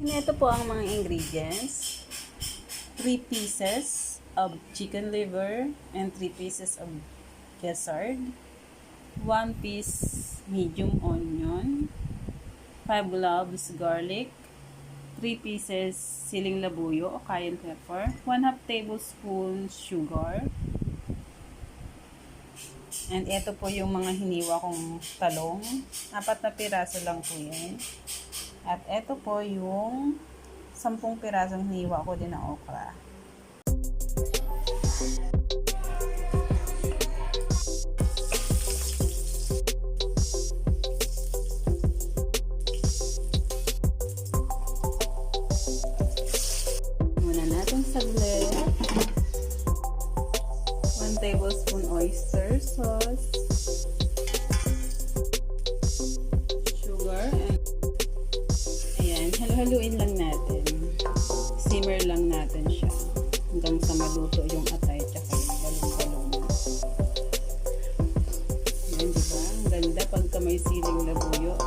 Ito po ang mga ingredients. 3 pieces of chicken liver and 3 pieces of gizzard. 1 piece medium onion. 5 cloves garlic. 3 pieces siling labuyo o cayenne pepper. 1/2 tablespoon sugar. And ito po yung mga hiniwa kong talong. 4 na piraso lang po yan. At ito po yung 10 pirasong hiniwa ko din ng okra. Muna natin saglit. 1 tablespoon oyster sauce. Sugar and haluin lang natin. Simmer lang natin siya hanggang sa maluto yung atay tsaka yung balong-balong. Yan, diba? Ang ganda pagka may siling labuyo.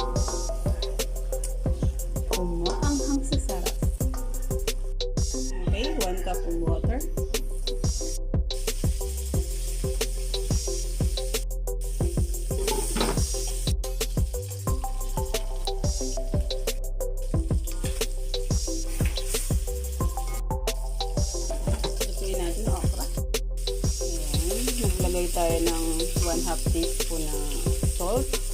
Umaanghang sa sarap. Okay, 1 cup of water. Naglagay tayo ng 1/2 teaspoon na salt.